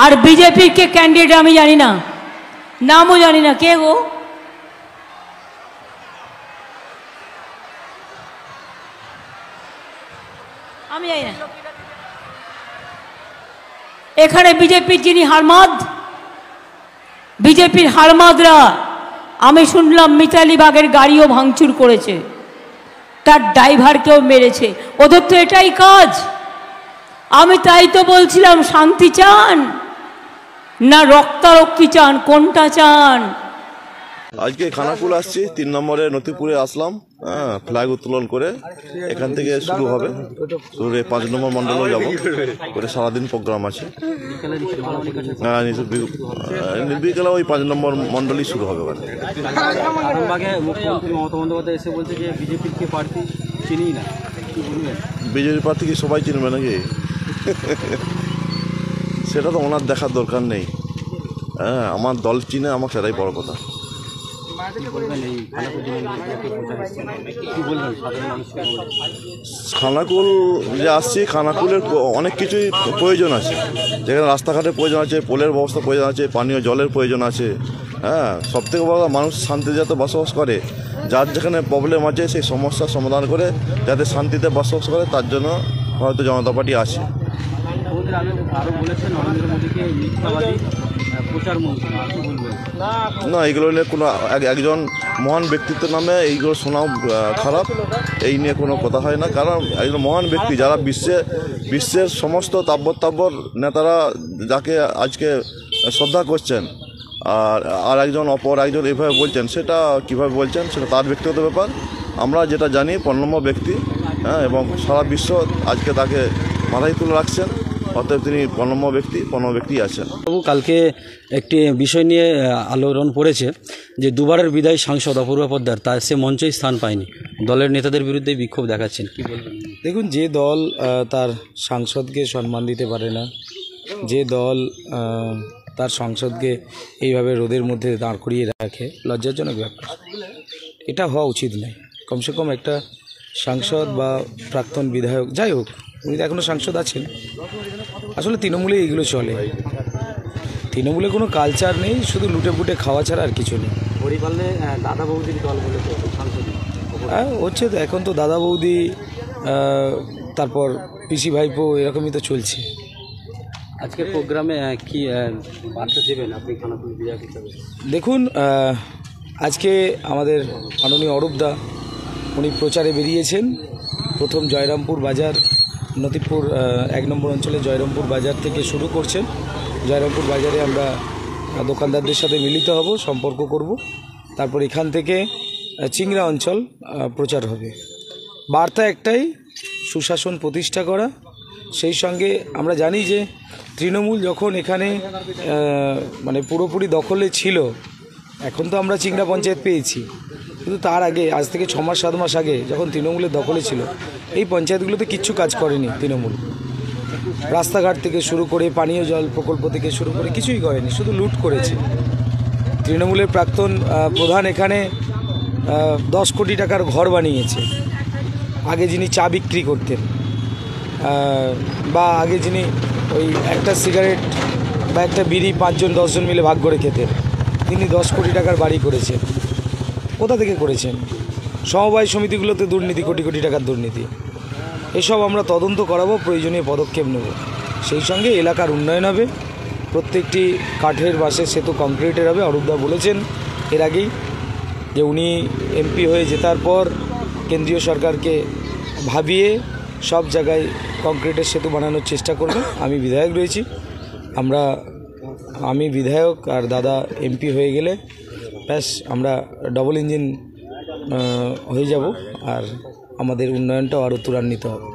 আর বিজেপির কে ক্যান্ডিডেট আমি জানি না, নামও জানি না। কে গো? আমি জানি না। এখানে বিজেপির যিনি হারমাদ, বিজেপির হারমাদরা আমি শুনলাম মিতালি বাগের গাড়িও ভাঙচুর করেছে, তার ড্রাইভারকেও মেরেছে। ওদের তো এটাই কাজ। আমি তাই তো বলছিলাম, শান্তি চান না রক্তারক্তি চান, কোনটা চান? আজকে খানাকুল আসছি, 3 নম্বরে নথিপুরে আসলাম, ফ্ল্যাগ উত্তোলন করে এখান থেকে শুরু হবে। 5 নম্বর মন্ডলেও যাবো করে, সারাদিন প্রোগ্রাম আছে। বিকেলে ওই 5 নম্বর মন্ডলই শুরু হবে। মুখ্যমন্ত্রী মমতা বন্দ্যোপাধ্যায় এসে বলছে যে বিজেপির কে প্রার্থী চিনি না, বিজেপি প্রার্থী কি সবাই চিনবে নাকি? সেটা তো ওনার দেখার দরকার নেই। আমার দল চিনে, আমার সেটাই বড় কথা। খানাকুল যে আসছি, খানাকুলের অনেক কিছুই প্রয়োজন আছে। যেখানে রাস্তাঘাটের প্রয়োজন আছে, পোলের ব্যবস্থা প্রয়োজন আছে, পানীয় জলের প্রয়োজন আছে। সবথেকে বড় মানুষ শান্তিতে যাতে বসবাস করে, যার যেখানে প্রবলেম আছে সেই সমস্যার সমাধান করে যাতে শান্তিতে বসবাস করে, তার জন্য হয়তো জনতা পার্টি আছে। না, এগুলো নিয়ে কোনো একজন মহান ব্যক্তিত্বের নামে এইগুলো শোনাও খারাপ। এই নিয়ে কোনো কথা হয় না, কারণ একজন মহান ব্যক্তি যারা বিশ্বের সমস্ত তাব্বর নেতারা যাকে আজকে শ্রদ্ধা করছেন, আর একজন এভাবে বলছেন, সেটা কিভাবে বলছেন সেটা তার ব্যক্তিগত ব্যাপার। আমরা যেটা জানি, প্রণম্য ব্যক্তি, এবং সারা বিশ্ব আজকে তাকে মাথায় তুলে রাখছেন। অতএব তিনি প্রণম্য ব্যক্তি আছেন। কালকে একটি বিষয় নিয়ে আলোড়ন পড়েছে যে দুবারের বিদায়ী সাংসদ অপূর্বা পোদ্দার তার সে মঞ্চেই স্থান পায়নি, দলের নেতাদের বিরুদ্ধে বিক্ষোভ দেখাচ্ছেন, কি বলবেন? দেখুন, যে দল তার সাংসদকে সম্মান দিতে পারে না, যে দল তার সাংসদকে এইভাবে রোদের মধ্যে দাঁড় করিয়ে রাখে, লজ্জাজনক ব্যাপার। এটা হওয়া উচিত নয়। কমসে কম একটা সাংসদ বা প্রাক্তন বিধায়ক, যাই হোক, উনি তো এখনও সাংসদ আছেন। আসলে তৃণমূলে এইগুলো চলে। তৃণমূলে কোনো কালচার নেই, শুধু লুটে পুটে খাওয়া ছাড়া আর কিছু নেই। দাদা বৌদির দল বলে হচ্ছে তো, এখন তো দাদা বৌদি, তারপর পিসি ভাইপো, এরকমই তো চলছে। আজকের প্রোগ্রামে কি বার্তা দেবেন আপনি খানাকুল বিধায়ক হিসাবে? দেখুন, আজকে আমাদের মাননীয় অরূপদা উনি প্রচারে বেরিয়েছেন। প্রথম জয়রামপুর বাজার, নথিপুর 1 নম্বর অঞ্চলে জয়রামপুর বাজার থেকে শুরু করছেন। জয়রামপুর বাজারে আমরা দোকানদারদের সাথে মিলিত হব, সম্পর্ক করব। তারপর এখান থেকে চিংড়া অঞ্চল প্রচার হবে। বার্তা একটাই, সুশাসন প্রতিষ্ঠা করা। সেই সঙ্গে আমরা জানি যে তৃণমূল যখন এখানে মানে পুরোপুরি দখলে ছিল, এখন তো আমরা চিংড়া পঞ্চায়েত পেয়েছি, কিন্তু তার আগে, আজ থেকে 6-7 মাস আগে যখন তৃণমূলের দখলে ছিল, এই পঞ্চায়েতগুলোতে কিচ্ছু কাজ করেনি তৃণমূল। রাস্তাঘাট থেকে শুরু করে, পানীয় জল প্রকল্প থেকে শুরু করে কিছুই করেনি, শুধু লুট করেছে। তৃণমূলের প্রাক্তন প্রধান এখানে 10 কোটি টাকার ঘর বানিয়েছে। আগে যিনি চা বিক্রি করতেন, বা আগে যিনি ওই একটা সিগারেট বা একটা বিড়ি 5-10 জন মিলে ভাগ করে খেতেন, তিনি 10 কোটি টাকার বাড়ি করেছেন। কোথা থেকে করেছেন? সমবায় সমিতিগুলোতে দুর্নীতি, কোটি কোটি টাকার দুর্নীতি। এসব আমরা তদন্ত করাবো, প্রয়োজনীয় পদক্ষেপ নেব। সেই সঙ্গে এলাকার উন্নয়ন হবে, প্রত্যেকটি কাঠের বাঁশের সেতু কংক্রিটের হবে। অরূপদা বলেছেন এর আগেই যে উনি এমপি হয়ে জেতার পর কেন্দ্রীয় সরকারকে ভাবিয়ে সব জায়গায় কংক্রিটের সেতু বানানোর চেষ্টা করবেন। আমি বিধায়ক রয়েছি, আমি বিধায়ক আর দাদা এমপি হয়ে গেলে ব্যাস আমরা ডবল ইঞ্জিন হয়ে যাব, আর আমাদের উন্নয়নটাও আরও ত্বরান্বিত হবে।